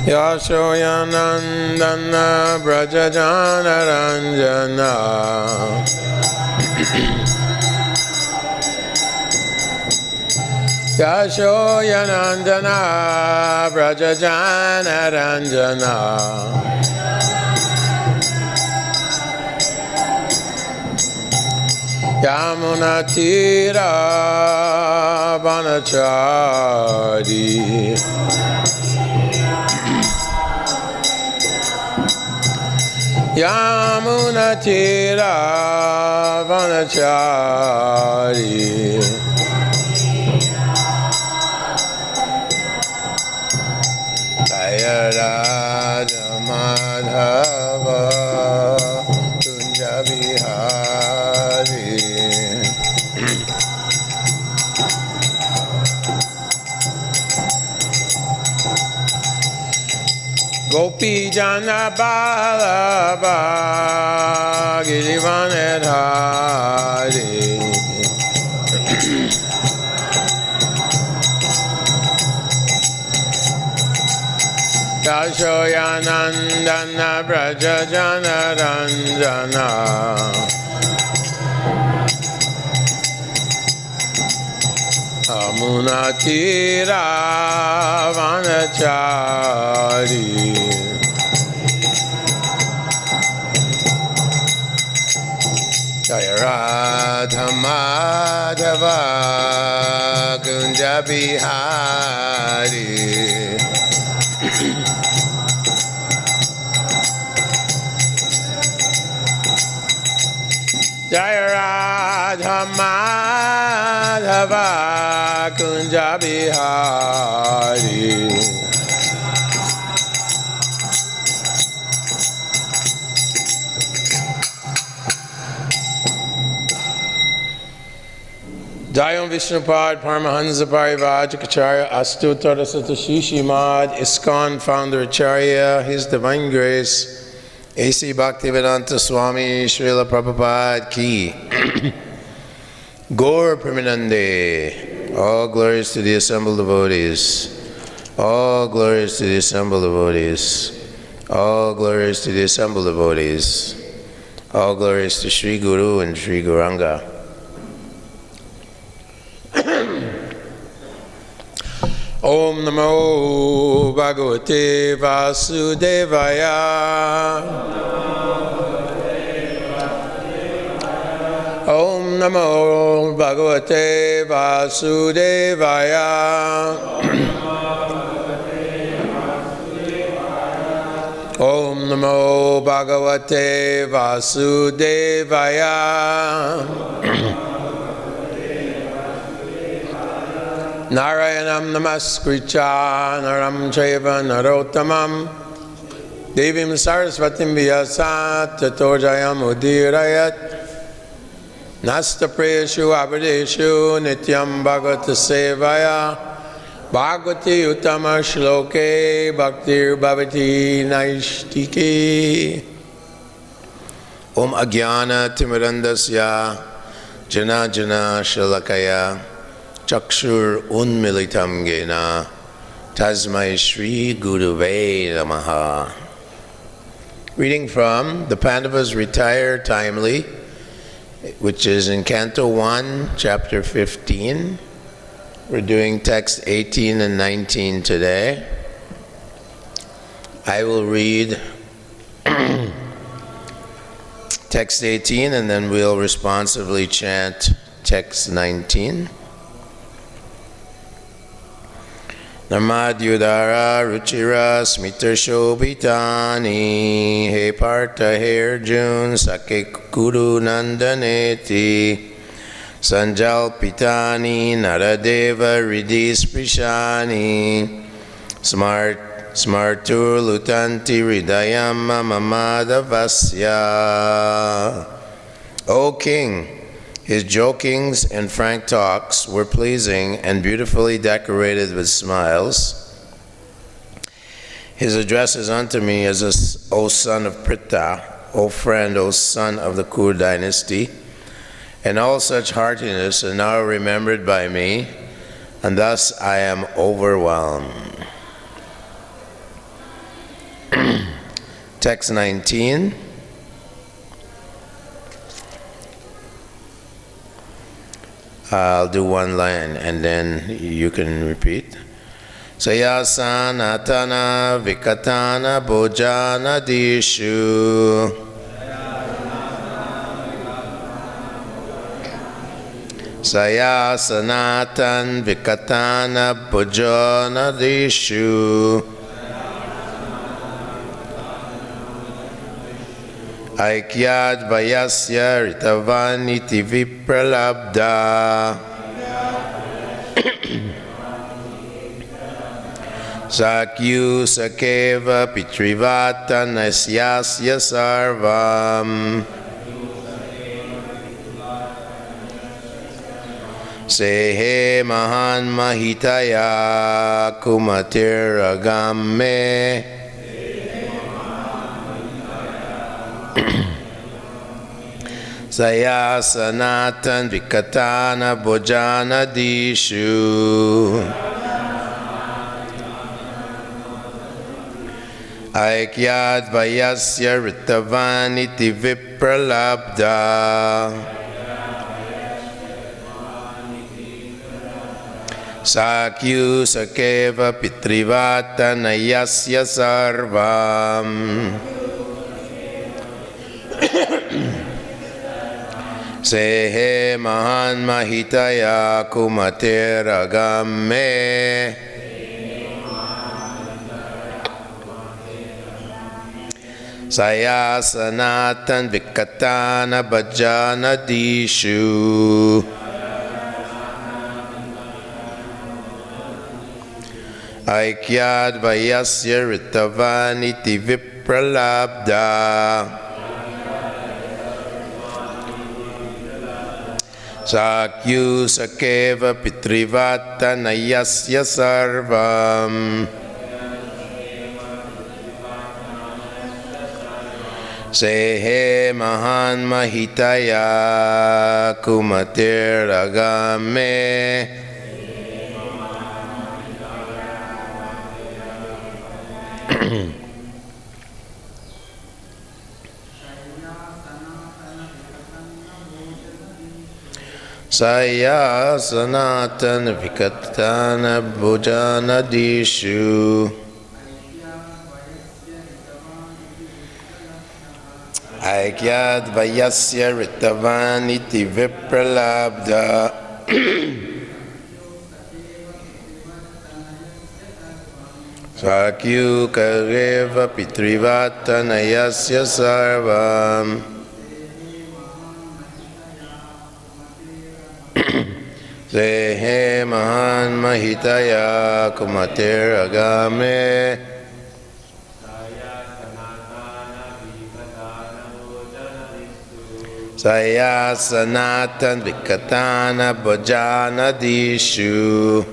Yashoyanandana Brajajanaranjana Yashoyanandana Brajajanaranjana Yamunatira Vanachari Yamunatira Vanachari Jaya Raja Mādhava Kunja Vihari Gopi Jana Balaba Girivanedhari Yashoyanandana Brajajanaranjana Amunatira Vanachari Jaya Radha Mādhava Kunja Bihari Jaya Radha Mādhava Kunja Bihari Jayam Vishnupad Paramahansa Parivājakacharya Astu Tadasata Srimad ISKCON Founder Acharya, His Divine Grace A.C. Bhaktivedanta Swami Srila Prabhupada Ki Gaur Premanande. All glories to the assembled devotees. All glories to the assembled devotees. All glories to the assembled devotees. All glories to Sri Guru and Sri Gauranga. Om Namo Bhagavate Vasudevaya. Om Namo Bhagavate Vasudevaya. Om Namo Bhagavate Vasudevaya. Narayanam namaskritya naram chaiva narottamam devim sarasvatim vyasat tato jayam udirayat nasta prayeshu abhadeshu nityam bhagavata sevaya bhagavati uttama shloke bhaktir bhavati naishtike. Om agyana timirandasya jana jana shalakaya Chakshur unmilitam gena tasmai Shri Guruve namaha. Reading from the Pandavas Retire Timely, which is in Canto 1, Chapter 15. We're doing text 18 and 19 today. I will read text 18 and then we'll responsively chant text 19. Narmāṇi udāra-rucira-smita-śobhitāni he pārtha he Arjuna sakhe kuru-nandaneti sañjalpitāni nara-deva hṛdi-spṛśāni smartur luṭhanti hṛdayaṁ mādhavasya. O King, his jokings and frank talks were pleasing and beautifully decorated with smiles. His addresses unto me as O son of Pṛthā, O friend, O son of the Kuru dynasty, and all such heartiness are now remembered by me, and thus I am overwhelmed. Text 19. I'll do one line and then you can repeat. Sayasanatana vikatana bhojana dishu. Sayasanatan vikatana bhojana dishu. Aikyad vayasya ritavaniti vipralabdha. Sakyu sakeva pitrivata nasyasya sarvam. Sehe mahan mahitaya kumatiragamme. Sayasanatan vikatana bhojana dishu. Aikyad vayasya ritavaniti vipralabdha. Sakyu sakeva pitrivata nayasya sarvam. Sehe mahan mahitaya kumatiragamme. Sayasanatan vikatana bhajana dishu. Aikyad vayasya ritavaniti vipralabdha. Sakyu sakeva pitrivata nayasya sarvam. Sehe mahan mahitaya kumatiragamme. Sayasanatan vikatana bhojana dishu. Aikyad vayasya ritavaniti vipralabdha. Sakyu kareva pitrivata nayasya sarvam. Sehe mahan mahitaya kumatiragamme. Sayasanatan vikatana bhojana dishu.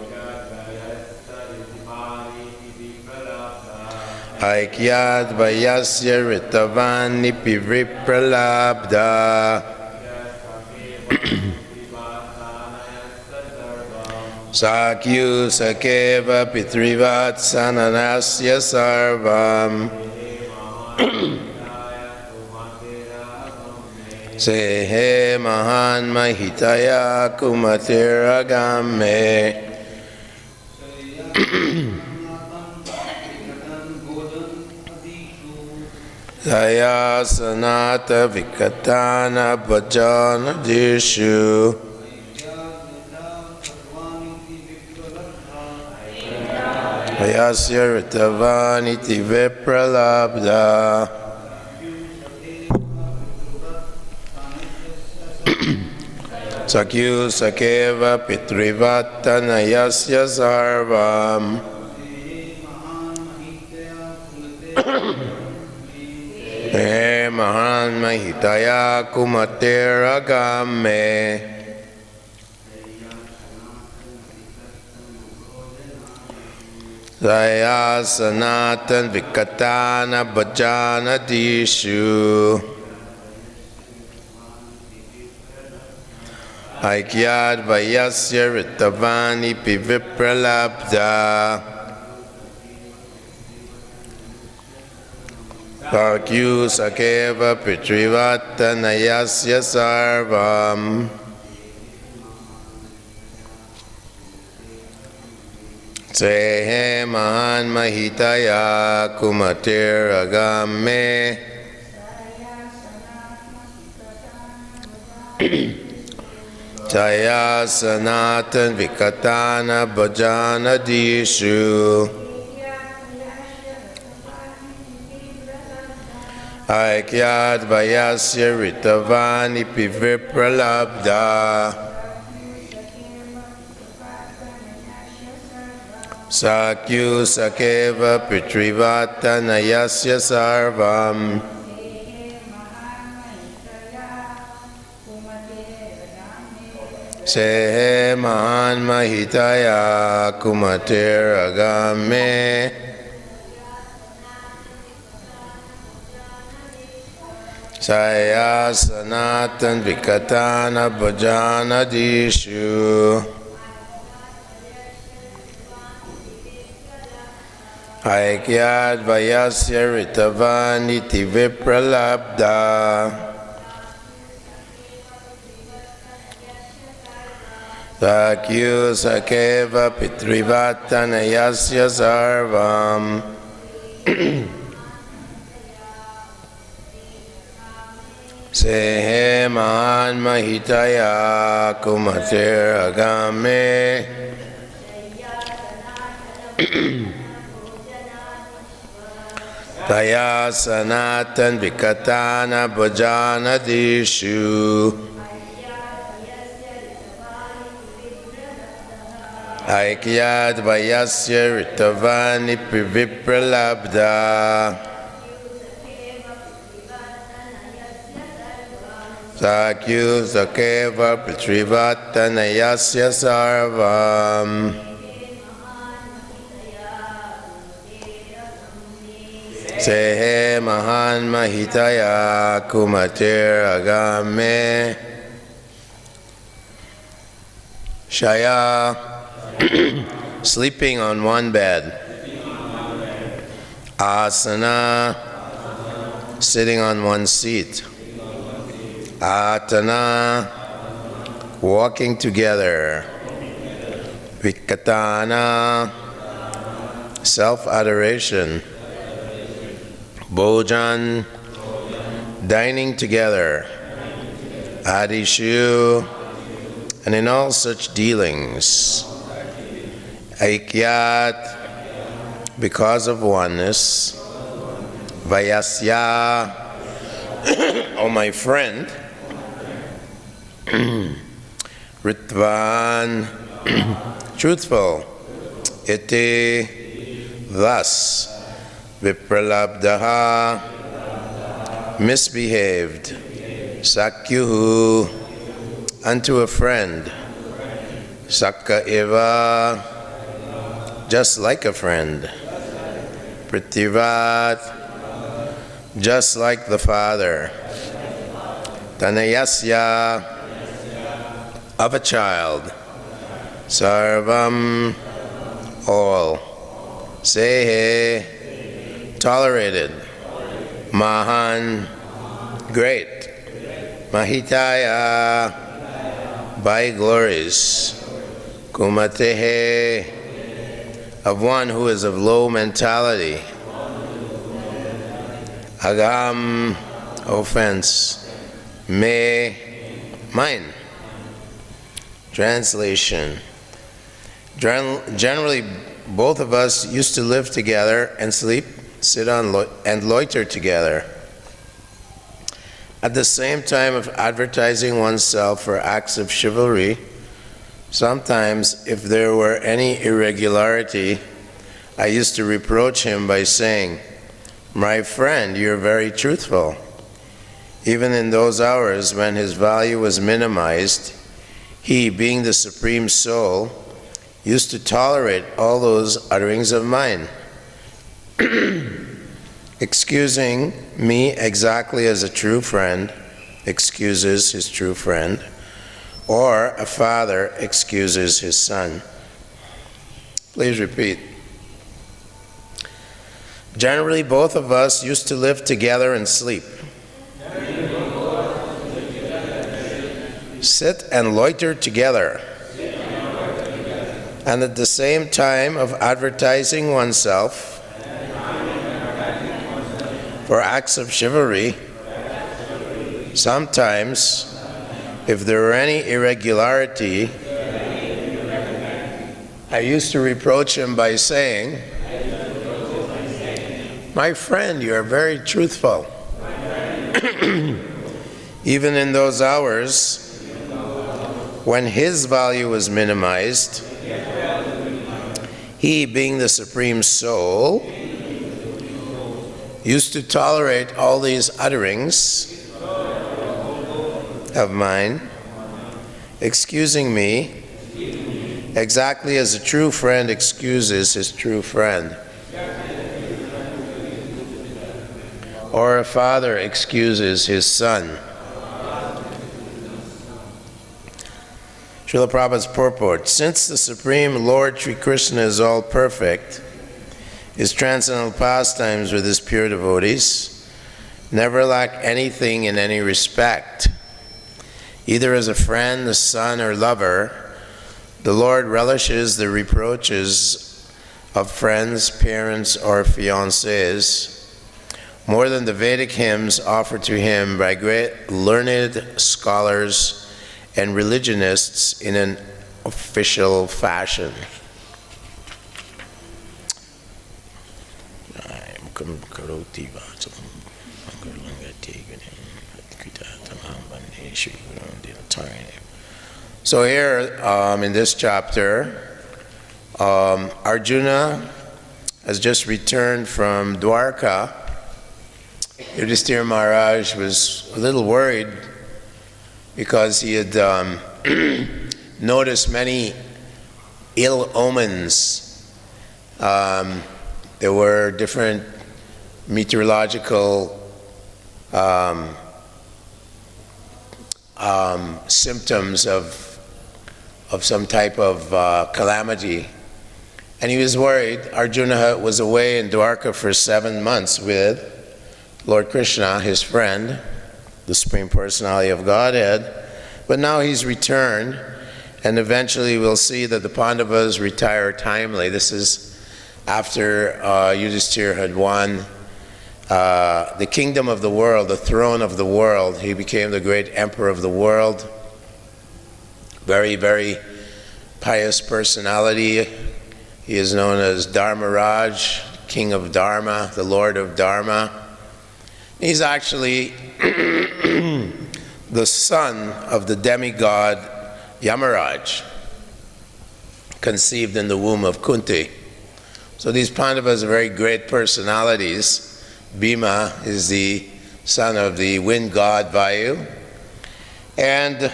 Aikyad vayasya ritavani pivipralabdha. Sakyu sakeva pitrivat sananasya sarvam. Sehe mahan mahitaya kumatiragamme. Sayasanata vikatana bhajana dishu. Vayasya ritavaniti vipralabdha. Sakyu sakeva pitrivata nayasya sarvam. He mahan mahitaya kumatiragamme. Sayasanatan vikatana bhajana dishu. Aikyad vayasya ritavani pivipralabdha. Bhakyu sakhe pitrivattanayasya sarvam. Sehe mahan mahitaya kumatir agame. Jaya sanatan vikatana bhajana dishu. Aikyad vayasya ritavani pivipralabdha. Sakyu sakeva pitrivattanayasya sarvam. Sehe mahan mahitaya kumatir agame. Saya sanatan vikatana bhajana dishu. Aikyad vayasya ritavani tivipralabdha. Sakyu sakeva pitrivattanayasya sarvam. Sehe mahan mahitaya kumatir agame. Taya sanatan vikatana bhajana dishu. Aikyad vayasya ritavani pivipralabdha. Sakyu sakeva pitrivattanayasya sarvam. Sehe mahan mahitaya kumatir agame. Shaya, sleeping on one bed. Asana, sitting on one seat. Atana, walking together. Vikatana, self-adoration. Bhojan, dining together. Adishu, and in all such dealings. Aikyat, because of oneness. Vayasya, oh my friend. Ritvan, truthful. Iti, thus. Vipralabdha, misbehaved. Sakyuhu, unto a friend. Sakha eva, just like a friend. Pritivat, just like the father. Tanayasya, of a child. Sarvam, all. Sehe, tolerated. Mahan, great. Mahitaya, by glories. Kumatehe, of one who is of low mentality. Agam, offense. Me, mine. Translation. Generally, both of us used to live together and sleep, sit on and loiter together. At the same time of advertising oneself for acts of chivalry, sometimes if there were any irregularity, I used to reproach him by saying, "My friend, you're very truthful." Even in those hours when his value was minimized, he, being the Supreme Soul, used to tolerate all those utterings of mine, excusing me exactly as a true friend excuses his true friend, or a father excuses his son. Please repeat. Generally, both of us used to live together and sleep, sit and loiter together, and at the same time of advertising oneself for acts of chivalry. Sometimes, if there were any irregularity, I used to reproach him by saying, "My friend, you are very truthful." Even in those hours when his value was minimized, he, being the Supreme Soul, used to tolerate all these utterings of mine, excusing me exactly as a true friend excuses his true friend, or a father excuses his son. Srila Prabhupada's purport: since the Supreme Lord Sri Krishna is all perfect, his transcendental pastimes with his pure devotees never lack anything in any respect. Either as a friend, a son, or lover, the Lord relishes the reproaches of friends, parents, or fiancés more than the Vedic hymns offered to him by great learned scholars and religionists in an official fashion. So here, in this chapter, Arjuna has just returned from Dwarka. Yudhishthira Maharaj was a little worried because he had noticed many ill omens. There were different meteorological symptoms of some type of calamity. And he was worried. Arjuna was away in Dwarka for 7 months with Lord Krishna, his friend, the Supreme Personality of Godhead. But now he's returned, and eventually we'll see that the Pandavas retire timely. This is after Yudhishthira had won the kingdom of the world, the throne of the world. He became the great emperor of the world. Very, very pious personality. He is known as Dharmaraj, King of Dharma, the Lord of Dharma. He's actually the son of the demigod Yamaraj, conceived in the womb of Kunti. So these Pandavas are very great personalities. Bhima is the son of the wind god Vayu. And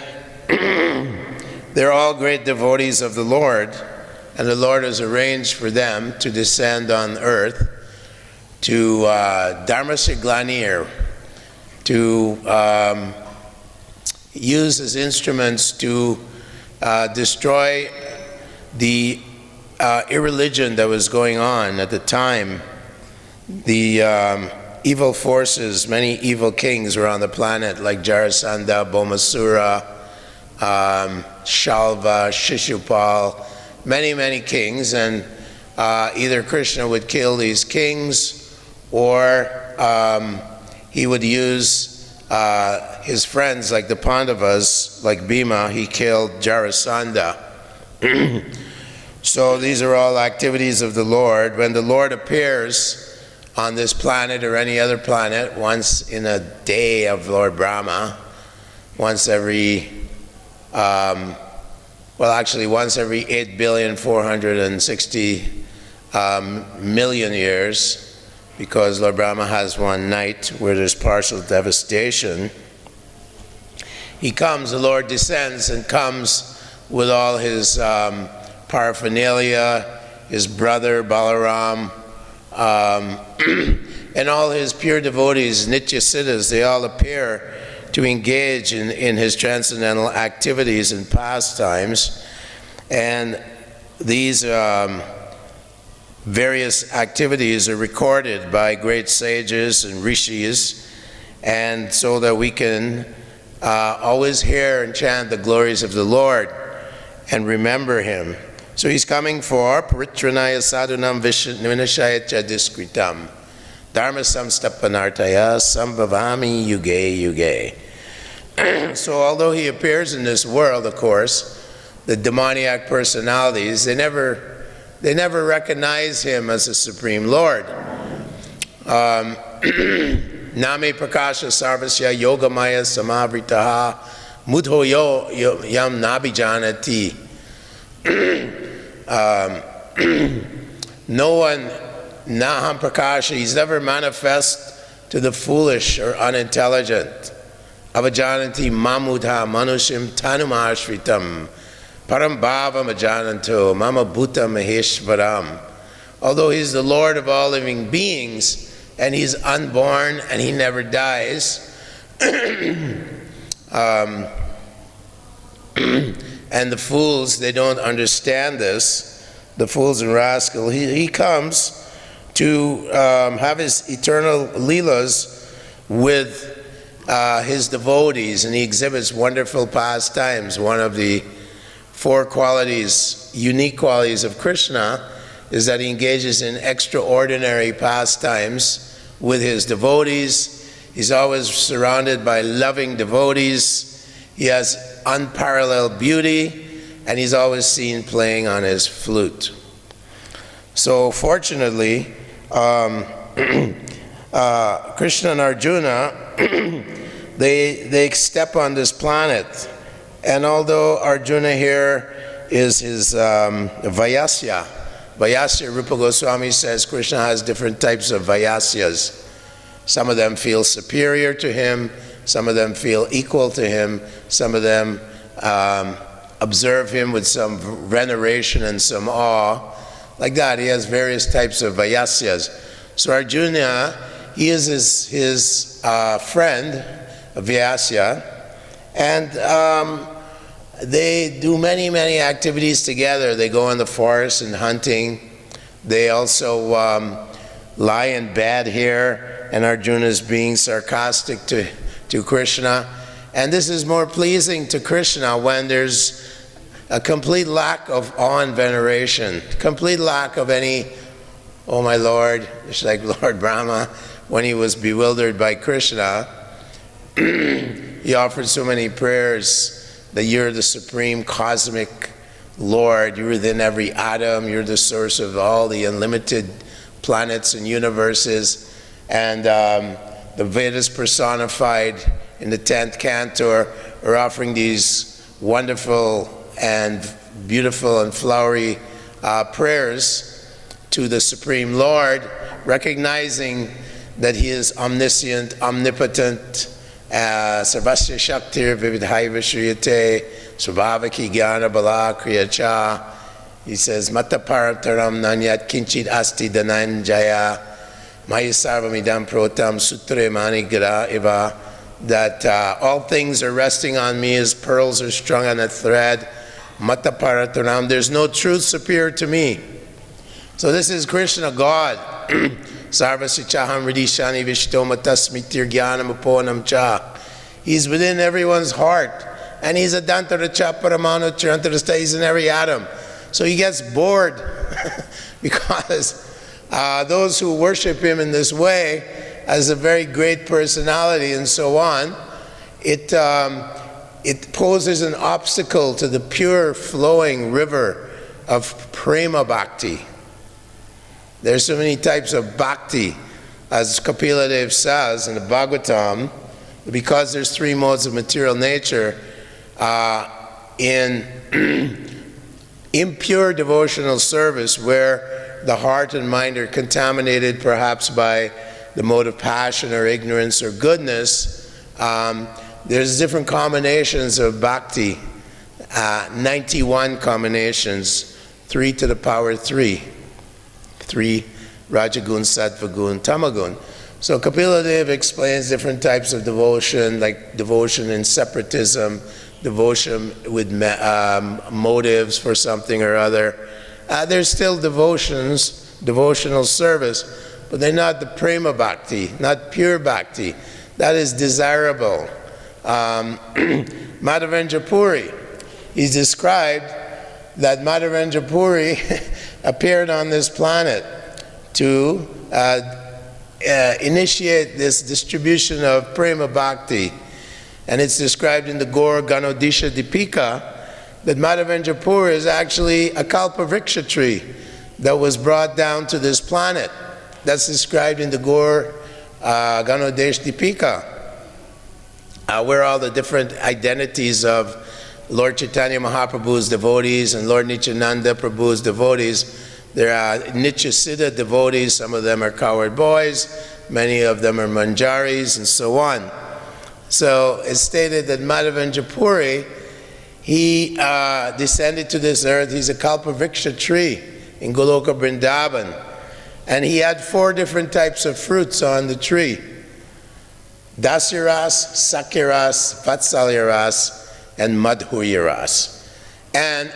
they're all great devotees of the Lord, and the Lord has arranged for them to descend on earth to dharma-siglanir, to use as instruments to destroy the irreligion that was going on at the time. The evil forces, many evil kings were on the planet, like Jarasandha, Bhaumasura, Shalva, Shishupal, many, many kings, and either Krishna would kill these kings, or he would use his friends, like the Pandavas, like Bhima. He killed Jarasandha. So these are all activities of the Lord. When the Lord appears on this planet or any other planet, once in a day of Lord Brahma, once every, once every 8,460,000,000 years, because Lord Brahma has one night where there's partial devastation. He comes, the Lord descends and comes with all his paraphernalia, his brother Balaram, and all his pure devotees, Nitya Siddhas. They all appear to engage in his transcendental activities and pastimes. And these various activities are recorded by great sages and rishis, and so that we can always hear and chant the glories of the Lord and remember Him. So He's coming for paritranaya sadhunam vinashaya cha diskritam dharma samstapanartaya sambhavami yuge yuge. So although He appears in this world, of course, the demoniac personalities, they never recognize Him as the Supreme Lord. Name prakasha sarvasya yogamaya samavritaha mudho yam nabijanati. No one, naham prakasha, He's never manifest to the foolish or unintelligent. Avajanati mamudha manushim tanumashritam param bhavam ajananto mama bhuta maheshvaram. Although He's the Lord of all living beings, and He's unborn and He never dies, and the fools, they don't understand this, the fools and rascal. He comes to have His eternal leelas with His devotees, and He exhibits wonderful pastimes. One of the four qualities, unique qualities of Krishna, is that He engages in extraordinary pastimes with His devotees. He's always surrounded by loving devotees. He has unparalleled beauty, and He's always seen playing on His flute. So fortunately, Krishna and Arjuna, they step on this planet, and although Arjuna here is his Vayasya, Rupa Goswami says Krishna has different types of Vayasyas. Some of them feel superior to Him, some of them feel equal to Him, some of them observe Him with some veneration and some awe. Like that, He has various types of Vayasyas. So Arjuna, he is his friend, Vyasya, and they do many, many activities together. They go in the forest and hunting. They also lie in bed here, and Arjuna is being sarcastic to Krishna. And this is more pleasing to Krishna when there's a complete lack of awe and veneration, complete lack of any, oh my Lord, just like Lord Brahma, when he was bewildered by Krishna, he offered so many prayers that you're the supreme cosmic Lord, you're within every atom, you're the source of all the unlimited planets and universes. And the Vedas personified in the 10th canto are offering these wonderful and beautiful and flowery prayers to the Supreme Lord, recognizing that He is omniscient, omnipotent, sarvasya shaktir vividhaiva shriyate svabhavaki jnana bala kriyacha. He says, mata parataram nanyat kinchit asti dhananjaya maya sarvamidam protam sutre manigra eva. That all things are resting on me as pearls are strung on a thread. Mata parataram, there's no truth superior to me. So this is Krishna, God. Sarvasichaham hṛdi-spṛśāni vishtomata smitir jnanam uponam cha. He's within everyone's heart. And He's a dantara paramanu chirantara, He's in every atom. So He gets bored because those who worship Him in this way as a very great personality and so on, it poses an obstacle to the pure flowing river of prema bhakti. There's so many types of bhakti, as Kapila Dev says in the Bhagavatam, because there's three modes of material nature. In impure devotional service, where the heart and mind are contaminated perhaps by the mode of passion or ignorance or goodness, there's different combinations of bhakti, 91 combinations, 3 to the power 3. 3 Rajagun, Sattvagun, Tamagun. So Kapila Dev explains different types of devotion, like devotion in separatism, devotion with motives for something or other. There's still devotions, devotional service, but they're not the prema bhakti, not pure bhakti. That is desirable. Madhavendra Puri, he's described that Madhavendra Puri appeared on this planet to initiate this distribution of prema bhakti. And it's described in the Gaur Ganodisha Dipika that Madhavendra Puri is actually a kalpavriksha tree that was brought down to this planet. That's described in the Gaur Ganodesh Dipika, where all the different identities of Lord Chaitanya Mahaprabhu's devotees and Lord Nityananda Prabhu's devotees. There are Nityasiddha devotees, some of them are cowherd boys, many of them are manjaris, and so on. So it's stated that Madhavendra Puri, he descended to this earth. He's a kalpavriksha tree in Goloka Vrindavan. And he had 4 different types of fruits on the tree: Dasyaras, Sakyaras, Vatsalyaras, and Madhuryaras. And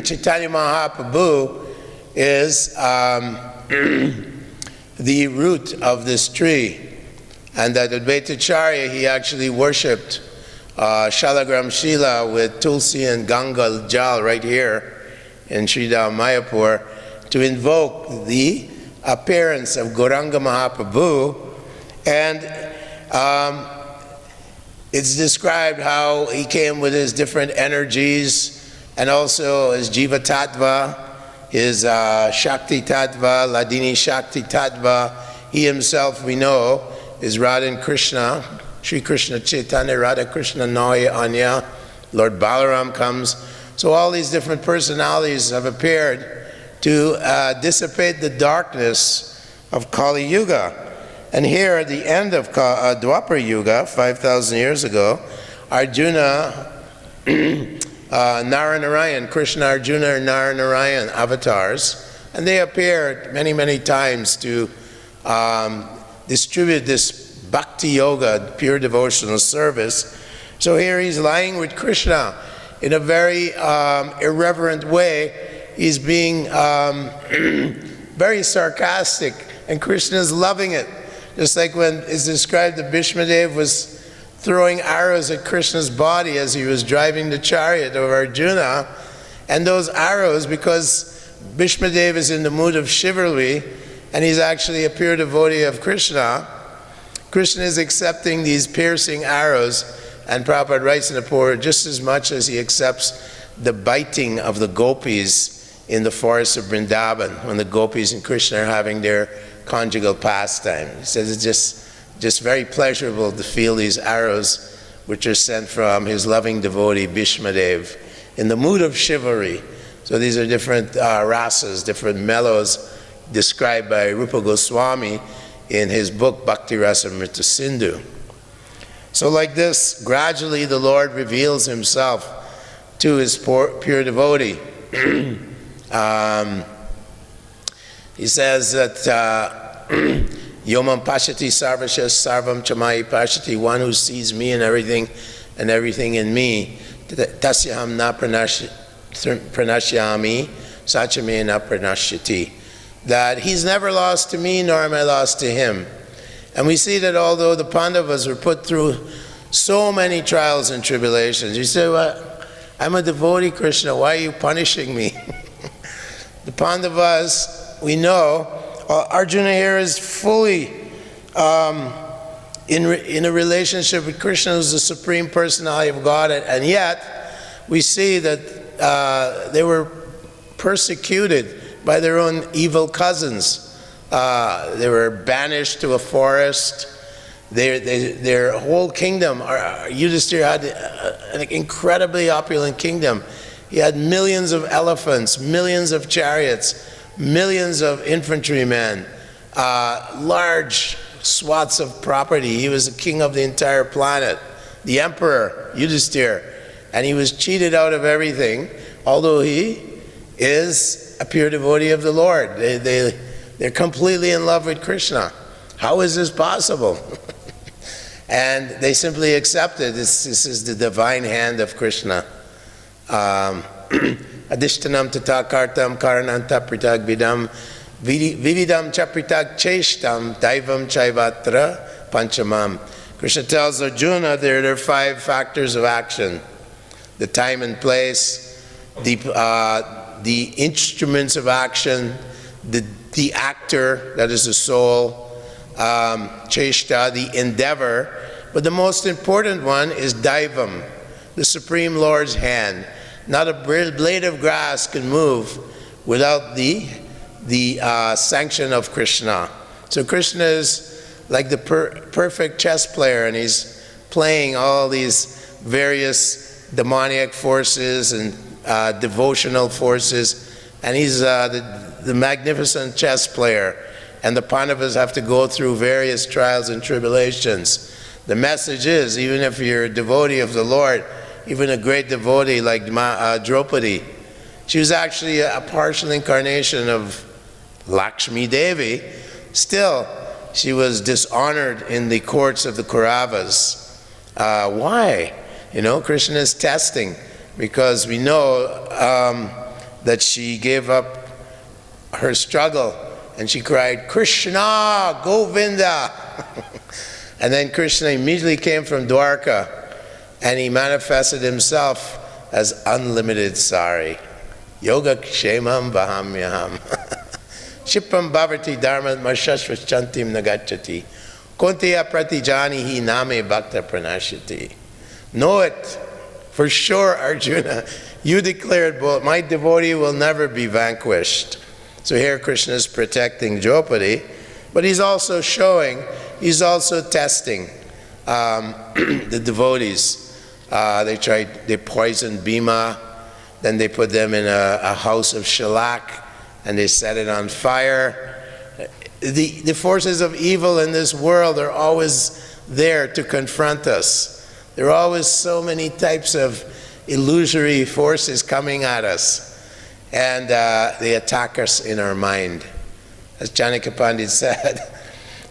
Chaitanya Mahaprabhu is the root of this tree. And that Advaitacharya, he actually worshipped Shalagram Shila with Tulsi and Ganga Jal right here in Sridham Mayapur to invoke the appearance of Gauranga Mahaprabhu. And it's described how he came with his different energies and also his Jiva Tattva, his Shakti Tattva, Ladini Shakti Tattva. He himself, we know, is Radha and Krishna, Sri Krishna Chaitanya, Radha Krishna Noya Anya, Lord Balaram comes. So all these different personalities have appeared to dissipate the darkness of Kali Yuga. And here at the end of Dwapara Yuga, 5,000 years ago, Arjuna, Nara-Narayan, Krishna, Arjuna, and Nara-Narayan avatars, and they appeared many, many times to distribute this bhakti yoga, pure devotional service. So here he's lying with Krishna in a very irreverent way. He's being very sarcastic, and Krishna is loving it. Just like when it's described that Bhishmadev was throwing arrows at Krishna's body as he was driving the chariot of Arjuna, and those arrows, because Bhishmadev is in the mood of chivalry, and he's actually a pure devotee of Krishna, Krishna is accepting these piercing arrows, and Prabhupada writes in the Purana, just as much as he accepts the biting of the gopis in the forest of Vrindavan, when the gopis and Krishna are having their conjugal pastime. He says it's just very pleasurable to feel these arrows which are sent from his loving devotee Bhishmadev in the mood of chivalry. So these are different rasas, different mellows described by Rupa Goswami in his book Bhakti Rasamrita Sindhu. So like this, gradually the Lord reveals himself to his pure devotee. He says that Yomam Pashati Sarvasya Sarvam Chamai Pashati, one who sees me and everything in me, Tasyaham na pranashyami, Sachame na pranashyati. That he's never lost to me, nor am I lost to him. And we see that although the Pandavas were put through so many trials and tribulations, you say, well, I'm a devotee, Krishna, why are you punishing me? The Pandavas, we know, Arjuna here is fully in a relationship with Krishna, who's the Supreme Personality of God, and yet we see that they were persecuted by their own evil cousins. They were banished to a forest. Their whole kingdom, Yudhisthira had an incredibly opulent kingdom. He had millions of elephants, millions of chariots, millions of infantrymen, large swaths of property. He was the king of the entire planet, the emperor, Yudhisthira, and he was cheated out of everything, although he is a pure devotee of the Lord. They're completely in love with Krishna. How is this possible? And they simply accepted this is the divine hand of Krishna. Adishtanam tata kartam karananta pritag vidam Vividam chapritak cheshtam daivam chaivatra panchamam. Krishna tells Arjuna there are 5 factors of action: the time and place, the instruments of action, the actor, that is the soul, cheshta, the endeavor, but the most important one is daivam, the Supreme Lord's hand. Not a blade of grass can move without the sanction of Krishna. So Krishna is like the perfect chess player, and he's playing all these various demoniac forces and devotional forces, and he's the magnificent chess player. And the Pandavas have to go through various trials and tribulations. The message is, even if you're a devotee of the Lord, even a great devotee like Draupadi, she was actually a partial incarnation of Lakshmi Devi. Still, she was dishonored in the courts of the Kauravas. Why? Krishna is testing, because we know that she gave up her struggle and she cried, "Krishna, Govinda!" And then Krishna immediately came from Dwarka, and he manifested himself as unlimited sari. Yoga kshemam vahamyaham. Shipam bhavati dharma mashashvachantim nagachati. Konteya pratijanihi name bhakta pranashati. Know it for sure, Arjuna. You declared, my devotee will never be vanquished. So here Krishna is protecting Draupadi, but he's also showing, he's also testing the devotees. They poisoned Bhima, then they put them in a house of shellac, and they set it on fire. The forces of evil in this world are always there to confront us. There are always so many types of illusory forces coming at us, and they attack us in our mind. As Janaka Pandit said,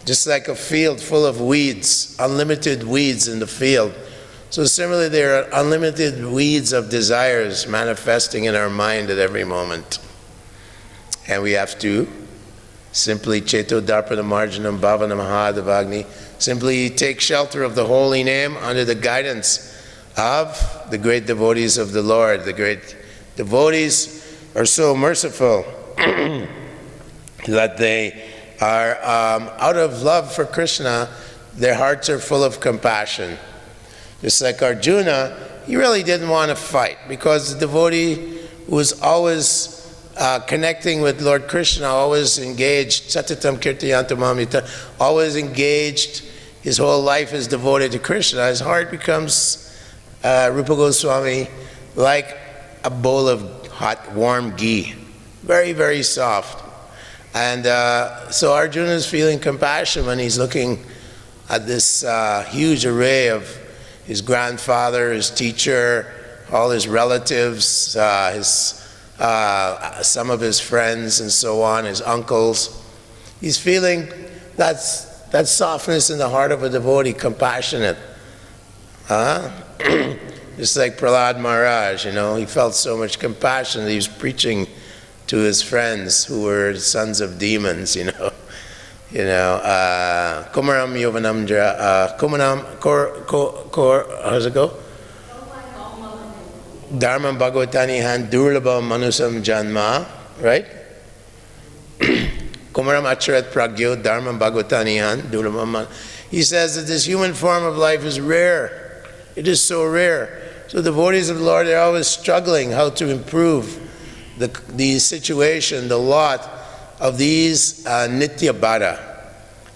just like a field full of weeds, unlimited weeds in the field. So similarly, there are unlimited weeds of desires manifesting in our mind at every moment. And we have to simply cheto darpana marjanam bhavanam mahādavagni, simply take shelter of the holy name under the guidance of the great devotees of the Lord. The great devotees are so merciful that they are, out of love for Krishna, their hearts are full of compassion. Just like Arjuna, he really didn't want to fight, because the devotee was always connecting with Lord Krishna, always engaged, satatam kirtayantam amita, always engaged. His whole life is devoted to Krishna. His heart becomes, Rupa Goswami, like a bowl of hot, warm ghee, very, very soft. And so Arjuna is feeling compassion when he's looking at this huge array of his grandfather, his teacher, all his relatives, some of his friends and so on, his uncles. He's feeling that softness in the heart of a devotee, compassionate. Just like Prahlad Maharaj, he felt so much compassion that he was preaching to his friends who were sons of demons, Kumaram Yovanam how's it go? Dharmam Bhagavatani Han Durlabham Manusam Janma, right? Kumaram Acharat Pragyo Dharmam Bhagavatani Han Durlabham. He says that this human form of life is rare. It is so rare. So the devotees of the Lord are always struggling how to improve the situation, the lot of these nitya bhara,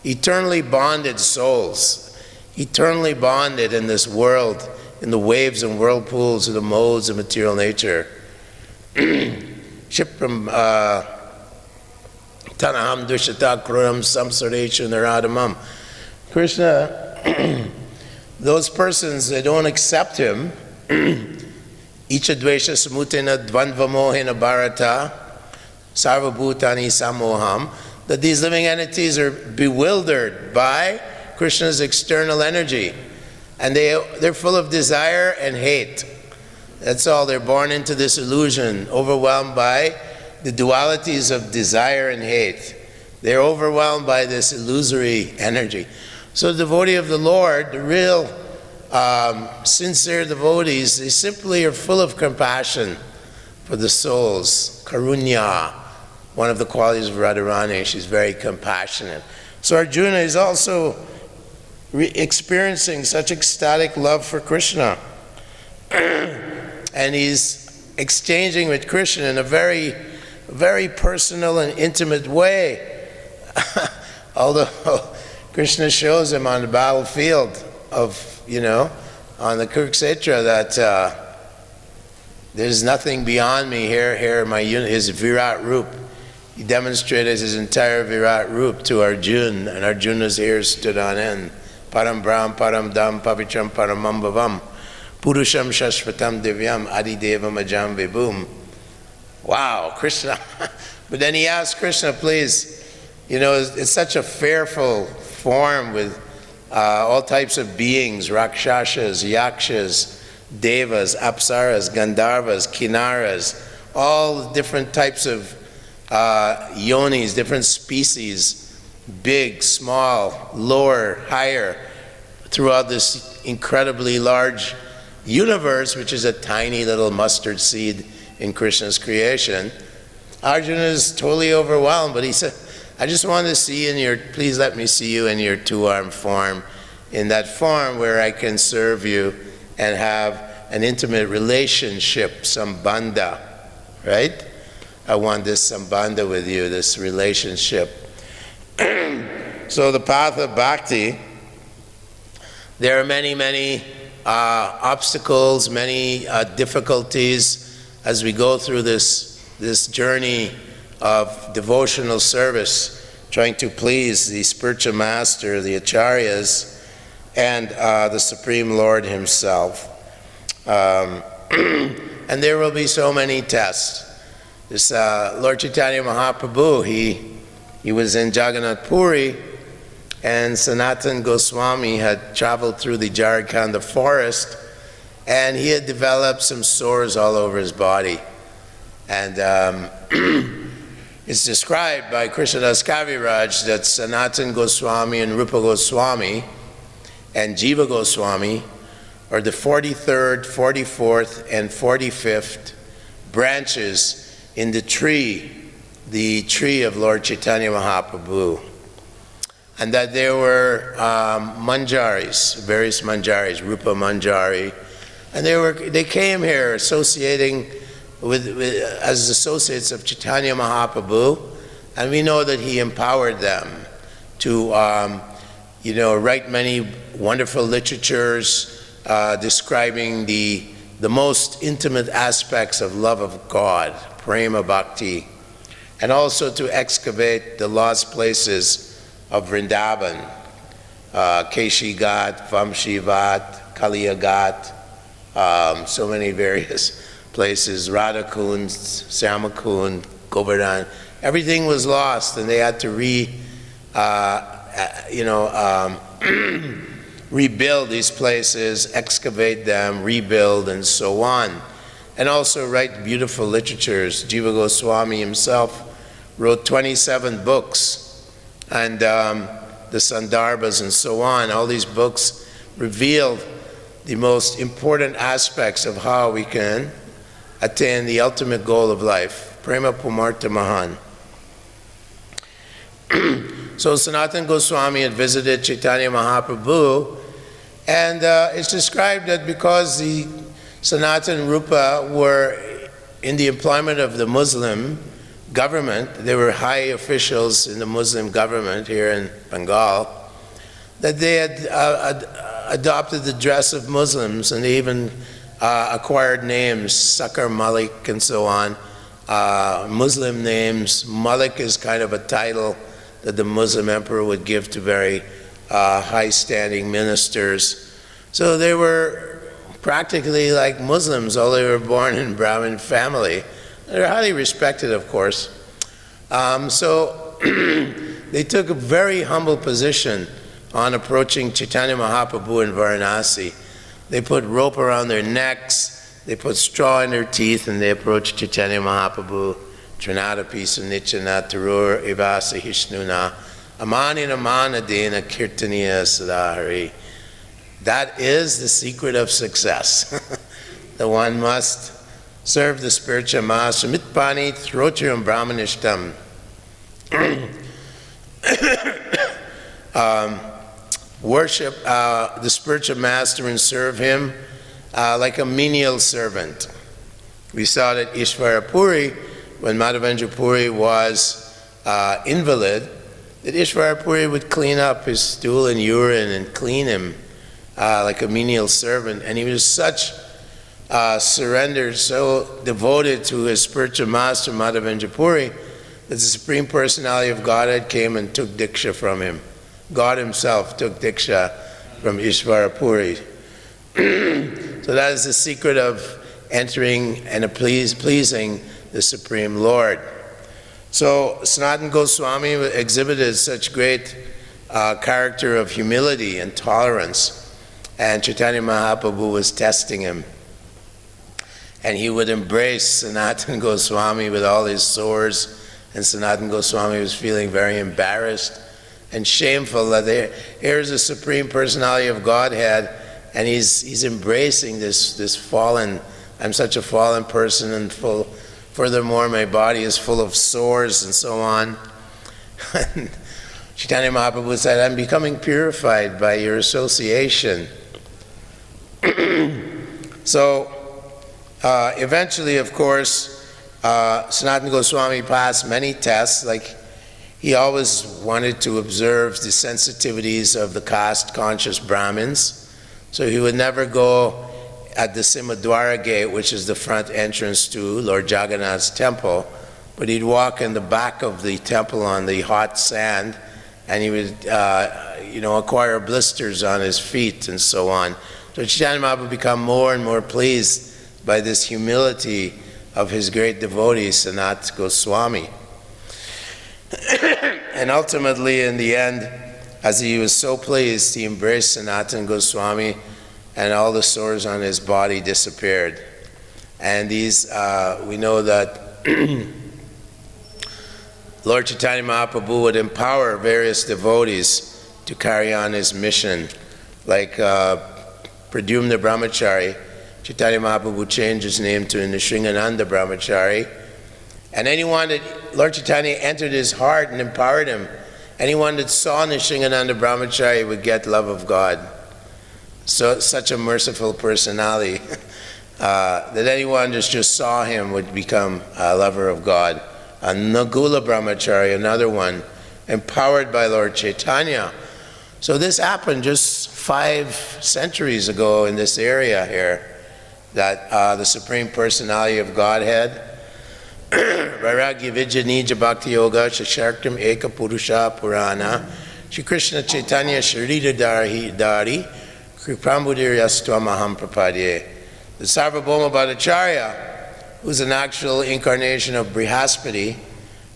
eternally bonded souls, eternally bonded in this world, in the waves and whirlpools of the modes of material nature. Shipram tanaham dushata kruram samsareshu naradamam. Krishna, those persons, they don't accept him. Ichadvesha samutena dvandvamohena bharata sarvabhutani samoham, that these living entities are bewildered by Krishna's external energy, and they're full of desire and hate. That's all. They're born into this illusion, overwhelmed by the dualities of desire and hate. They're overwhelmed by this illusory energy. So the devotee of the Lord, the real sincere devotees, they simply are full of compassion for the souls. Karunya, one of the qualities of Radharani, she's very compassionate. So Arjuna is also experiencing such ecstatic love for Krishna. And he's exchanging with Krishna in a very, very personal and intimate way. Although Krishna shows him on the battlefield of, on the Kurukshetra that there's nothing beyond me here, his Virat Rup. He demonstrated his entire Virat Rup to Arjuna, and Arjuna's ears stood on end. Param Brahm, Param Dham, Pavitram, Paramam Bhavam, Purusham Shashvatam Divyam, Adi-deva Majam Vibhum. Wow, Krishna. But then he asked Krishna, please, it's such a fearful form with all types of beings, Rakshasas, Yakshas, Devas, Apsaras, Gandharvas, Kinnaras, all different types of yonis, different species, big, small, lower, higher, throughout this incredibly large universe, which is a tiny little mustard seed in Krishna's creation. Arjuna is totally overwhelmed, but he said, I just want to see please let me see you in your two-armed form, in that form where I can serve you and have an intimate relationship, sambandha, right? I want this sambandha with you, this relationship. So the path of bhakti, there are many, many obstacles, many difficulties as we go through this journey of devotional service, trying to please the spiritual master, the acharyas, and the Supreme Lord himself. And there will be so many tests. This Lord Chaitanya Mahaprabhu, he was in Jagannath Puri, and Sanatana Goswami had traveled through the Jharkhand forest, and he had developed some sores all over his body. And it's described by Krishnadas Kaviraj that Sanatana Goswami and Rupa Goswami and Jiva Goswami are the 43rd, 44th, and 45th branches in the tree of Lord Chaitanya Mahaprabhu. And that there were manjaris, various manjaris, Rupa Manjari, and they came here associating as associates of Chaitanya Mahaprabhu, and we know that he empowered them to write many wonderful literatures describing the most intimate aspects of love of God, prema bhakti, and also to excavate the lost places of Vrindavan, Keshi Ghat, Vamshi Vat, Kaliya Ghat, so many various places, Radhakund, Syamakund, Govardhan. Everything was lost, and they had to rebuild these places, excavate them, rebuild, and so on. And also write beautiful literatures. Jiva Goswami himself wrote 27 books, and the Sandarbhas and so on. All these books revealed the most important aspects of how we can attain the ultimate goal of life, prema pumartha mahan. So Sanatana Goswami had visited Chaitanya Mahaprabhu, and it's described that because the Sanatana Rupa were in the employment of the Muslim government, they were high officials in the Muslim government here in Bengal, that they had adopted the dress of Muslims, and they even acquired names, Sakar Malik and so on, Muslim names. Malik is kind of a title that the Muslim emperor would give to very high-standing ministers. So they were practically like Muslims, although they were born in Brahmin family. They're highly respected, of course. So they took a very humble position on approaching Chaitanya Mahaprabhu in Varanasi. They put rope around their necks, they put straw in their teeth, and they approached Chaitanya Mahaprabhu Trinadapi Sunichana Tarur Ivasa Hishnuna Amanina Manadena Kirtaniya Sadahari. That is the secret of success. The one must serve the spiritual master. Mitpani Throtrium Brahmanishtam. Worship the spiritual master and serve him like a menial servant. We saw that Ishvara Puri, when Madhavendra Puri was invalid, that Ishvara Puri would clean up his stool and urine and clean him like a menial servant. And he was such surrendered, so devoted to his spiritual master, Madhavendra Puri, that the Supreme Personality of Godhead came and took Diksha from him. God himself took Diksha from Ishvara Puri. So that is the secret of entering and pleasing the Supreme Lord. So Sanatana Goswami exhibited such great character of humility and tolerance, and Chaitanya Mahaprabhu was testing him. And he would embrace Sanatana Goswami with all his sores, and Sanatana Goswami was feeling very embarrassed and shameful that here's the Supreme Personality of Godhead, and he's embracing this fallen, I'm such a fallen person, and furthermore my body is full of sores and so on. And Chaitanya Mahaprabhu said, I'm becoming purified by your association. So eventually, of course, Sanatana Goswami passed many tests. Like, he always wanted to observe the sensitivities of the caste-conscious Brahmins. So he would never go at the Simadwara gate, which is the front entrance to Lord Jagannath's temple, but he'd walk in the back of the temple on the hot sand, and he would acquire blisters on his feet and so on. So Chaitanya Mahaprabhu would become more and more pleased by this humility of his great devotee, Sanat Goswami. And ultimately, in the end, as he was so pleased, he embraced Sanatana Goswami, and all the sores on his body disappeared. And these, we know that Lord Chaitanya Mahaprabhu would empower various devotees to carry on his mission. Like Pradyumna Brahmachari, Chaitanya Mahaprabhu changed his name to Nrsingananda Brahmachari. And anyone that Lord Chaitanya entered his heart and empowered him, anyone that saw Nrsingananda Brahmachari would get love of God. So such a merciful personality that anyone that just saw him would become a lover of God. And Nagula Brahmachari, another one, empowered by Lord Chaitanya. So this happened just 5 centuries ago in this area here, that the Supreme Personality of Godhead, Vairagya Vidya Nija Bhakti Yoga Shashartam Eka Purusha Purana Shri Krishna Chaitanya Sharita Dari Kripanidhi Yastvamaham Prapadye. The Sarvabhauma Bhattacharya, who's an actual incarnation of Brihaspati,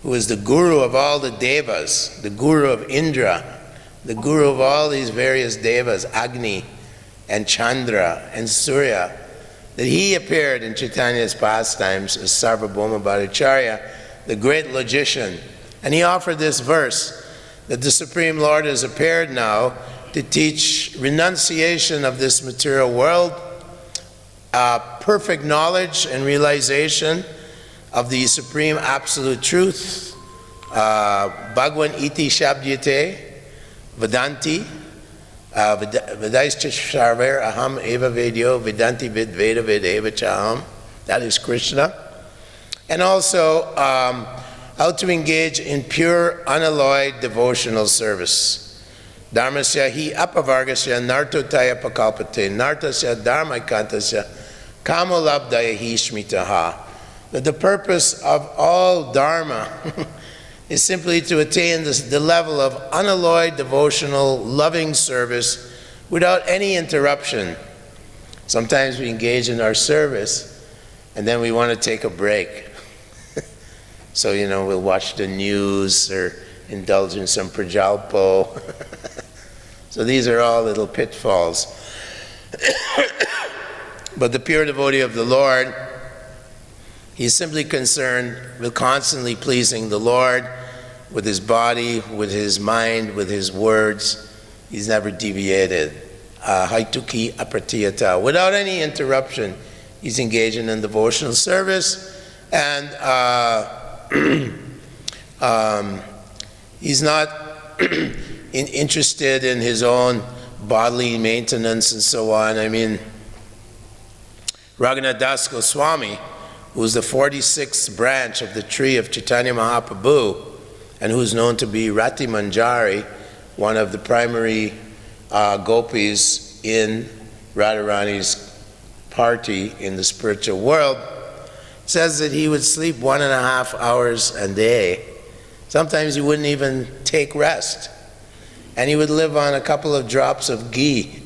who is the guru of all the devas, the guru of Indra, the guru of all these various devas, Agni and Chandra and Surya, that he appeared in Chaitanya's pastimes as Sarvabhauma Bhattacharya, the great logician. And he offered this verse, that the Supreme Lord has appeared now to teach renunciation of this material world, perfect knowledge and realization of the Supreme Absolute Truth, Bhagwan iti shabdyate, Vedanti, Vedaischa Sarver Aham Eva Vedyo Vedanti Vid Veda Ved Eva Chaham. That is Krishna. And also how to engage in pure, unalloyed devotional service. Dharmasya hi apavargasya nartotaya pakalpate nartasya dharmaikantasya kamolabdaya hi smitaha. That the purpose of all dharma is simply to attain the level of unalloyed devotional loving service without any interruption. Sometimes we engage in our service and then we want to take a break. So, we'll watch the news or indulge in some prajalpo. So these are all little pitfalls. But the pure devotee of the Lord, He's simply concerned with constantly pleasing the Lord with his body, with his mind, with his words. He's never deviated. Haituki apratiyata. Without any interruption, he's engaging in devotional service, and he's not interested in his own bodily maintenance and so on. I mean, Raghunath Das Goswami, who's the 46th branch of the tree of Chaitanya Mahaprabhu, and who's known to be Rati Manjari, one of the primary gopis in Radharani's party in the spiritual world, says that he would sleep 1.5 hours a day. Sometimes he wouldn't even take rest. And he would live on a couple of drops of ghee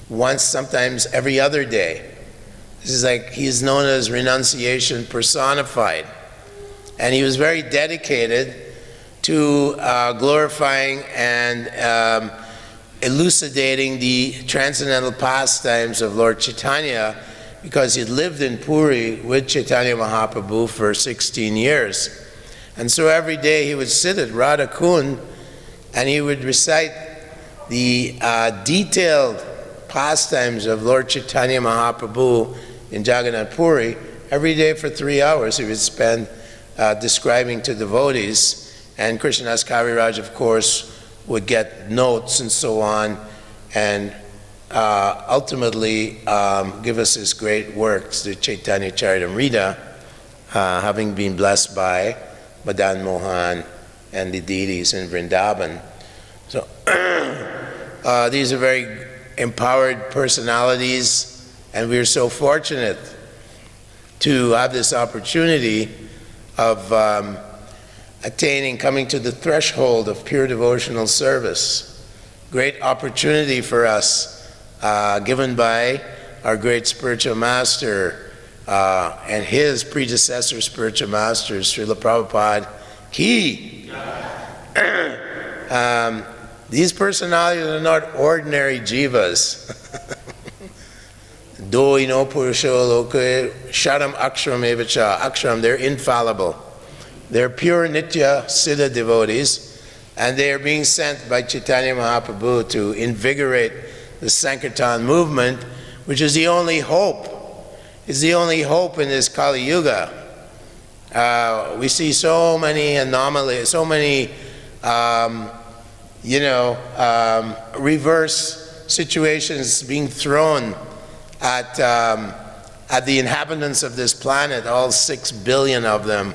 once, sometimes every other day. This is like, he's known as renunciation personified. And he was very dedicated to glorifying and elucidating the transcendental pastimes of Lord Chaitanya, because he'd lived in Puri with Chaitanya Mahaprabhu for 16 years. And so every day he would sit at Radha Kund and he would recite the detailed pastimes of Lord Chaitanya Mahaprabhu in Jagannath Puri. Every day for 3 hours he would spend describing to devotees, and Krishnadas Kaviraj, of course, would get notes and so on, and ultimately give us his great works, the Chaitanya Charitamrita, having been blessed by Madan Mohan and the deities in Vrindavan. So these are very empowered personalities, and we're so fortunate to have this opportunity of coming to the threshold of pure devotional service. Great opportunity for us, given by our great spiritual master and his predecessor spiritual masters, Srila Prabhupada Ki. These personalities are not ordinary jivas. Do ino purusho loke sharam aksharam evacha. Aksharam, they're infallible. They're pure Nitya Siddha devotees, and they are being sent by Chaitanya Mahaprabhu to invigorate the Sankirtan movement, which is the only hope. It's the only hope in this Kali Yuga. We see so many anomalies, so many, reverse situations being thrown at the inhabitants of this planet, all 6 billion of them.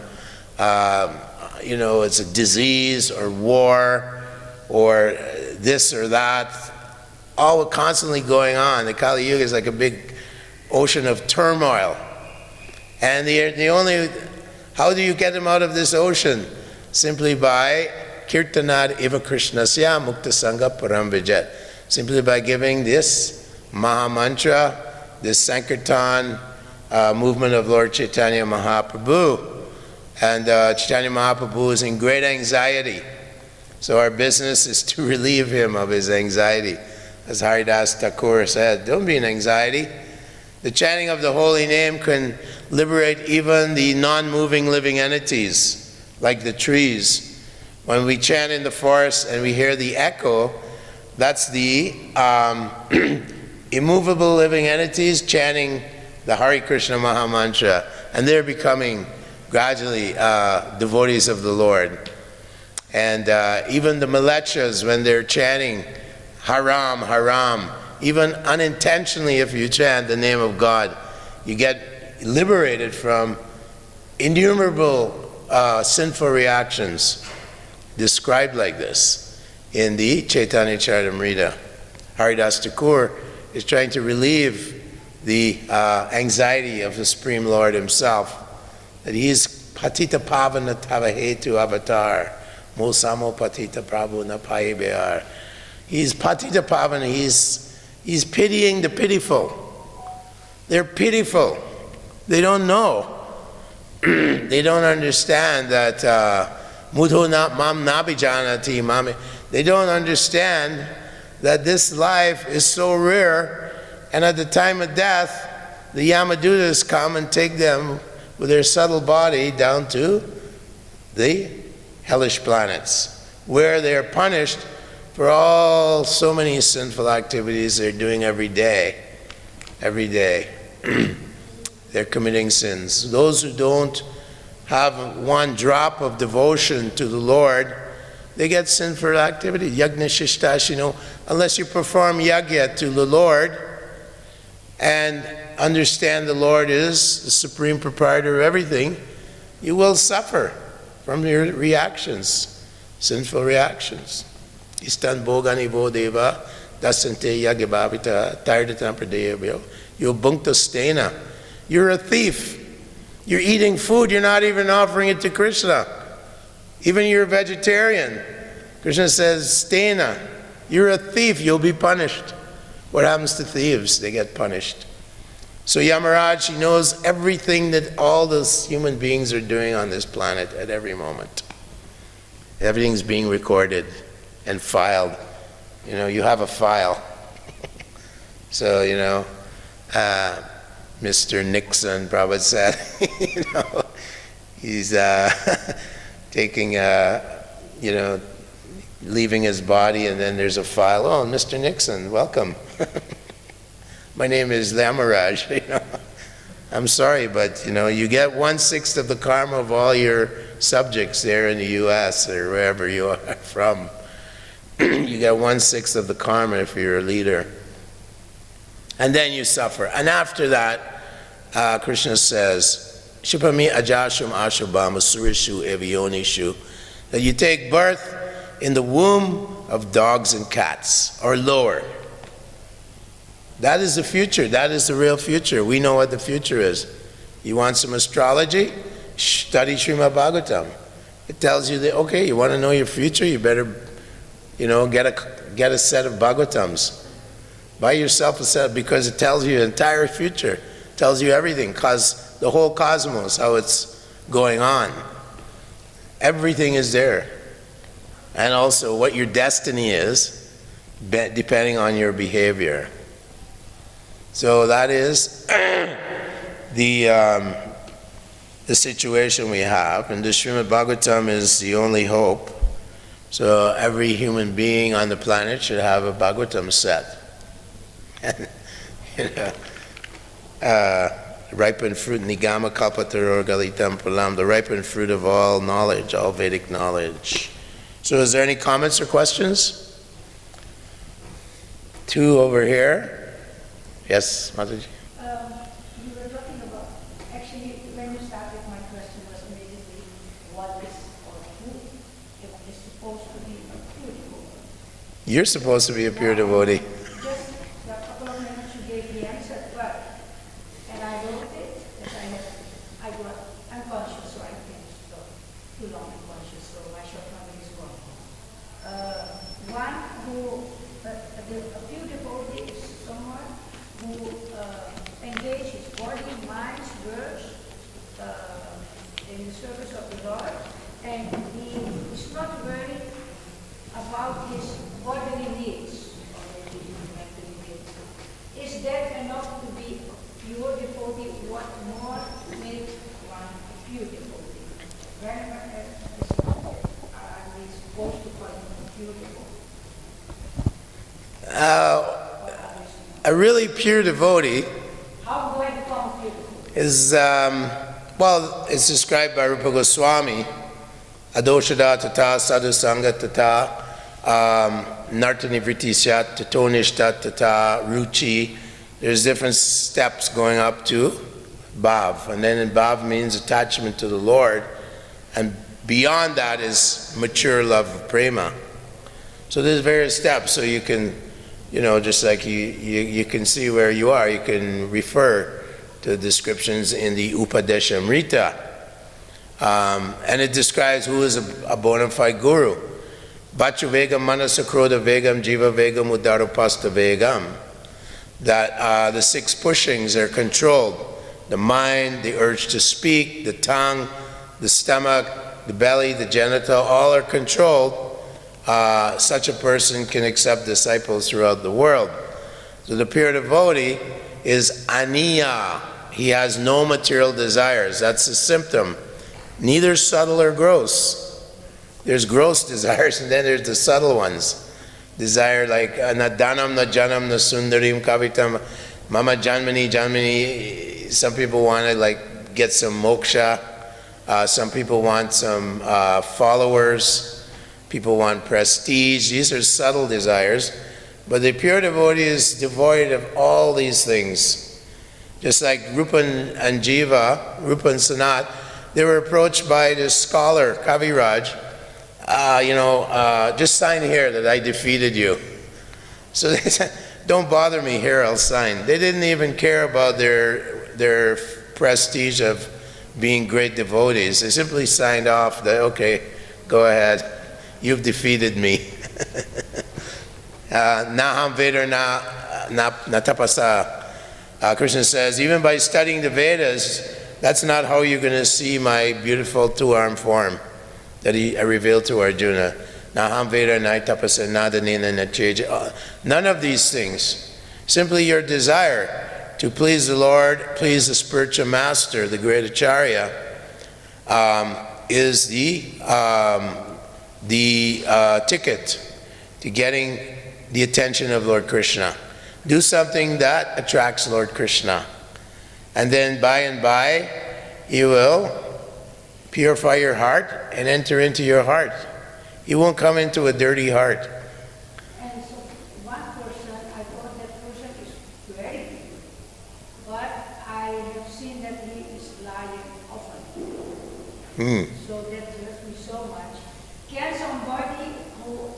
It's a disease or war or this or that, all constantly going on. The Kali Yuga is like a big ocean of turmoil. And how do you get them out of this ocean? Simply by kirtanad eva krishnasya mukta sangha param vijet. Simply by giving this Maha Mantra, this Sankirtan movement of Lord Chaitanya Mahaprabhu. And Chaitanya Mahaprabhu is in great anxiety. So our business is to relieve him of his anxiety. As Haridas Thakur said, don't be in anxiety. The chanting of the holy name can liberate even the non-moving living entities, like the trees. When we chant in the forest and we hear the echo, that's the immovable living entities chanting the Hare Krishna Maha Mantra, and they're becoming gradually devotees of the Lord. And even the Malechas, when they're chanting Haram, Haram, even unintentionally, if you chant the name of God, you get liberated from innumerable sinful reactions described like this in the Chaitanya Charitamrita. Haridas Thakur is trying to relieve the anxiety of the Supreme Lord himself, that he is patita pavana tavahetu avatar, mosamo patita prabhu na paye behar. He's patita pavana, he's pitying the pitiful. They're pitiful. They don't know. They don't understand that mudho mam nabijanati mami. They don't understand that this life is so rare, and at the time of death, the Yamadutas come and take them with their subtle body down to the hellish planets, where they're punished for all so many sinful activities they're doing every day. Every day. They're committing sins. Those who don't have one drop of devotion to the Lord, they get sinful activity. Yajna shishtasino, unless you perform yajna to the Lord and understand the Lord is the supreme proprietor of everything, you will suffer from your reactions, sinful reactions. Istan bhogani vodeva dasante yagabhavita tirdatam pradeyabhyo yobhunkta stena. You're a thief. You're eating food, you're not even offering it to Krishna. Even you're a vegetarian. Krishna says, stena, you're a thief, you'll be punished. What happens to thieves? They get punished. So Yamaraj, he knows everything that all those human beings are doing on this planet at every moment. Everything's being recorded and filed. You know, you have a file. So, you know, Mr. Nixon probably said, you know, he's taking, you know, leaving his body, and then there's a file. Oh, Mr. Nixon, welcome. My name is Lamaraj. You know, I'm sorry, but you know, you get 1/6 of the karma of all your subjects there in the U.S. or wherever you are from. You get 1/6 of the karma if you're a leader. And then you suffer. And after that, Krishna says, Shupami ajashum ashubham asurishu evyonishu, that you take birth in the womb of dogs and cats, or lower. That is the future. That is the real future. We know what the future is. You want some astrology? Study Srimad Bhagavatam. It tells you that, okay, you want to know your future? You better, you know, get a set of Bhagavatams. Buy yourself a set, because it tells you the entire future. It tells you everything, because the whole cosmos, how it's going on. Everything is there. And also what your destiny is, depending on your behavior. So that is the situation we have. And the Srimad Bhagavatam is the only hope. So every human being on the planet should have a Bhagavatam set. And, you know, ripened fruit, nigama kalpataror galitam palam, the ripened fruit of all knowledge, all Vedic knowledge. So is there any comments or questions? Two over here. Yes, Mataji? You were talking about, actually, when you started, my question was immediately, what is or who? It is supposed to be a pure devotee. You're supposed to be a pure devotee. Just a couple of minutes you gave the answer, but, and I wrote it, that I'm conscious, so I can't stop too long unconscious, so my shortcoming is gone. One who, a pure devotee is someone who engages body, mind, words in the service of the Lord, and he is not worried about his bodily needs or maybe mentally needs. Is that enough to be a pure devotee? What more makes one a pure devotee? When are we supposed to call him a pure devotee? A really pure devotee How do I become a pure devotee? is, well, it's described by Rupa Goswami, adoshada tata sadhusanga tata nartani vritishat tatonishta tata ruchi. There's different steps going up to bhav, and then bhav means attachment to the Lord, and beyond that is mature love of prema. So there's various steps, so you can, you know, just like you can see where you are, you can refer to descriptions in the Upadeshamrita. And it describes who is a bona fide guru. Vachu vegam manasa krodha vegam jiva vegam udāra-rucira-smita vegam. That the 6 pushings are controlled. The mind, the urge to speak, the tongue, the stomach, the belly, the genital, all are controlled. Such a person can accept disciples throughout the world. So the pure devotee is aniya. he has no material desires. That's a symptom. Neither subtle or gross. There's gross desires, and then there's the subtle ones. Desire like na dhanam, na janam, na sundarim, kavitam, mama janmani, janmani. Some people want to like get some moksha. Some people want some followers. People want prestige. These are subtle desires. But the pure devotee is devoid of all these things. Just like Rupan and Jiva, Rupa and Sanat, they were approached by this scholar, Kaviraj, just sign here that I defeated you. So they said, don't bother me here, I'll sign. They didn't even care about their prestige of being great devotees. They simply signed off that, okay, go ahead, you've defeated me. Naham Veda na tapasa. Krishna says, even by studying the Vedas, that's not how you're going to see my beautiful two-armed form that I revealed to Arjuna. Naham Veda na tapasa nadanina na cheja. None of these things. Simply your desire to please the Lord, please the spiritual master, the great Acharya, is the ticket to getting the attention of Lord Krishna. Do something that attracts Lord Krishna. And then by and by, you will purify your heart and enter into your heart. You won't come into a dirty heart. And so one person, I thought that person is very good, but I have seen that he is lying often. So that hurts me so much. Can somebody who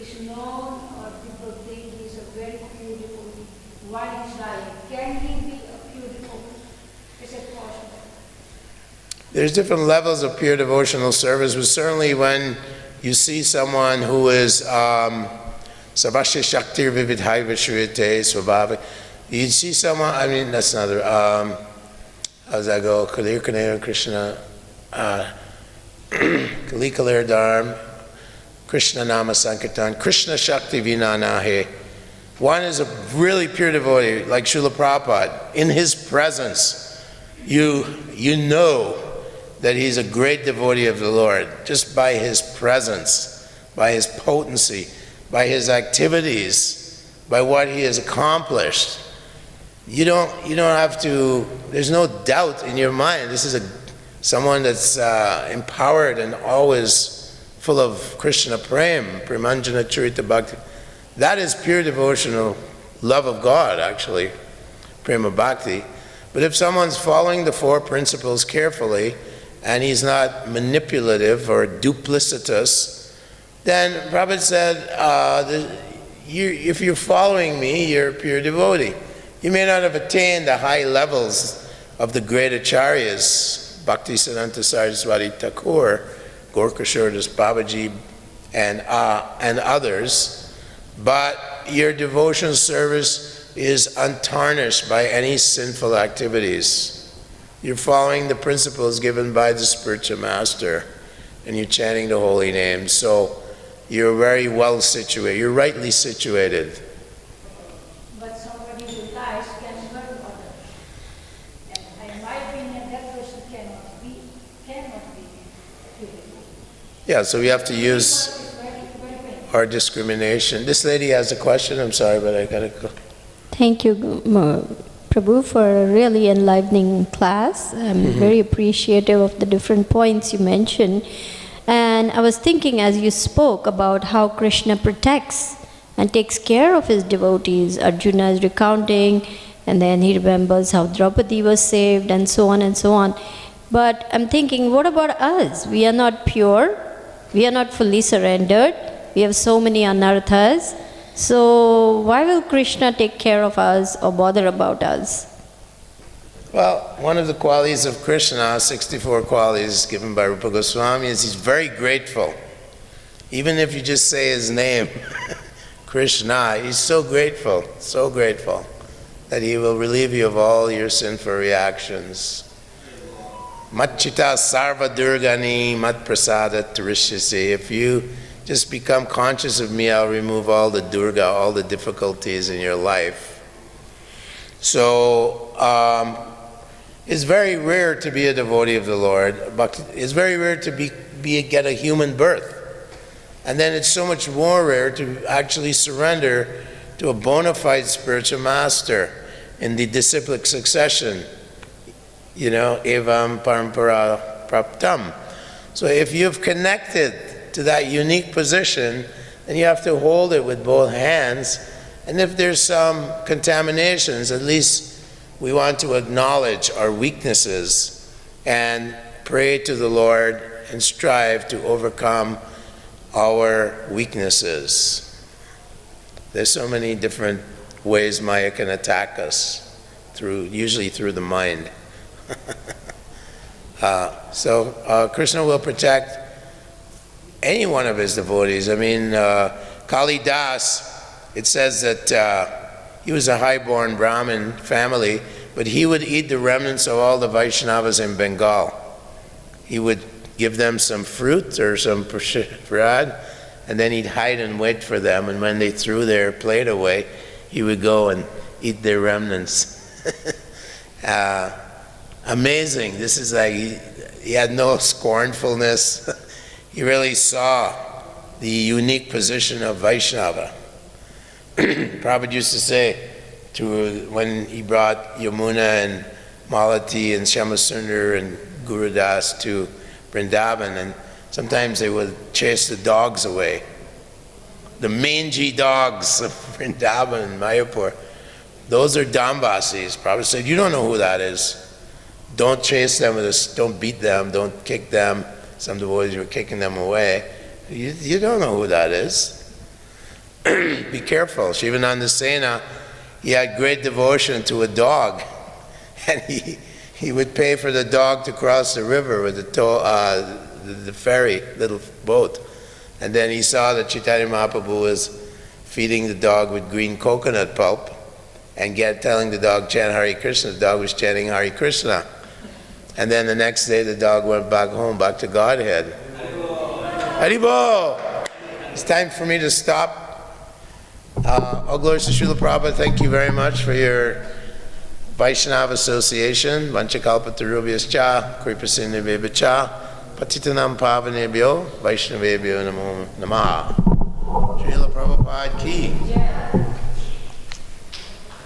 is known or people think he's a very pure devotee, while he's lying, can he be a pure devotee? Is it possible? There's different levels of pure devotional service, but certainly when you see someone who is Sarvasya Shaktir Vividhai Vishriyate Swabhavi, you see someone, I mean, that's another, how's that go? Kalir Kanaya Krishna, Kali Kalir Dharm, Krishna Nama Sankirtan, Krishna Shakti Vinanahe. One is a really pure devotee, like Srila Prabhupada. In his presence, you know that he's a great devotee of the Lord, just by his presence, by his potency, by his activities, by what he has accomplished. You don't have to, there's no doubt in your mind. This is someone that's empowered and always full of Krishna prem, premanjana charita bhakti. That is pure devotional love of God, actually, prema bhakti. But if someone's following the four principles carefully, and he's not manipulative or duplicitous, then Prabhupada said, if you're following me, you're a pure devotee. You may not have attained the high levels of the great acharyas, Bhakti Siddhanta Saraswati Thakur, Gorkashodas Babaji, and others, but your devotional service is untarnished by any sinful activities. You're following the principles given by the spiritual master, and you're chanting the holy name. So you're very well situated. You're rightly situated. But somebody who lies can hurt others. And in my opinion, that person cannot be beautiful. Yeah, so we have to use our discrimination. This lady has a question. I'm sorry, but I gotta go. Thank you, Prabhu, for a really enlivening class. I'm very appreciative of the different points you mentioned. And I was thinking as you spoke about how Krishna protects and takes care of his devotees. Arjuna is recounting, and then he remembers how Draupadi was saved, and so on and so on. But I'm thinking, what about us? We are not pure. We are not fully surrendered. We have so many anarthas. So why will Krishna take care of us or bother about us? Well, one of the qualities of Krishna, 64 qualities given by Rupa Goswami, is he's very grateful. Even if you just say his name, Krishna, he's so grateful that he will relieve you of all your sinful reactions. Matchita sarva durgani mat prasada tarishyase. If you just become conscious of me, I'll remove all the durga, all the difficulties in your life. So it's very rare to be a devotee of the Lord. Bhakti, it's very rare to get a human birth. And then it's so much more rare to actually surrender to a bona fide spiritual master in the disciplic succession. You know, evam parampara praptam. So if you've connected to that unique position, then you have to hold it with both hands. And if there's some contaminations, at least we want to acknowledge our weaknesses and pray to the Lord and strive to overcome our weaknesses. There's so many different ways Maya can attack us, usually through the mind. So Krishna will protect any one of his devotees. I mean, Kali Das, it says that he was a high-born Brahmin family, but he would eat the remnants of all the Vaishnavas in Bengal. He would give them some fruit or some prasad, and then he'd hide and wait for them, and when they threw their plate away, he would go and eat their remnants. Amazing. This is like, he had no scornfulness. He really saw the unique position of Vaishnava. Prabhupada used to say, when he brought Yamuna and Malati and Shyamasundar and Guru Das to Vrindavan, and sometimes they would chase the dogs away. The mangy dogs of Vrindavan and Mayapur, those are Dambasis. Prabhupada said, you don't know who that is. Don't chase them, don't beat them, don't kick them. Some devotees were kicking them away. You don't know who that is. Be careful. Shivananda Sena, he had great devotion to a dog, and he would pay for the dog to cross the river with the ferry, little boat. And then he saw that Chaitanya Mahaprabhu was feeding the dog with green coconut pulp and telling the dog, chant Hare Krishna. The dog was chanting Hare Krishna. And then the next day the dog went back home, back to Godhead. Haribo! It's time for me to stop. All glories to Srila Prabhupada. Thank you very much for your Vaishnava association. Vanchakalpatarubhyascha, Kripanidhi Patitanam Pavanebhyo, Vaishnavebhyo Namo Namaha. Srila Prabhupada ki.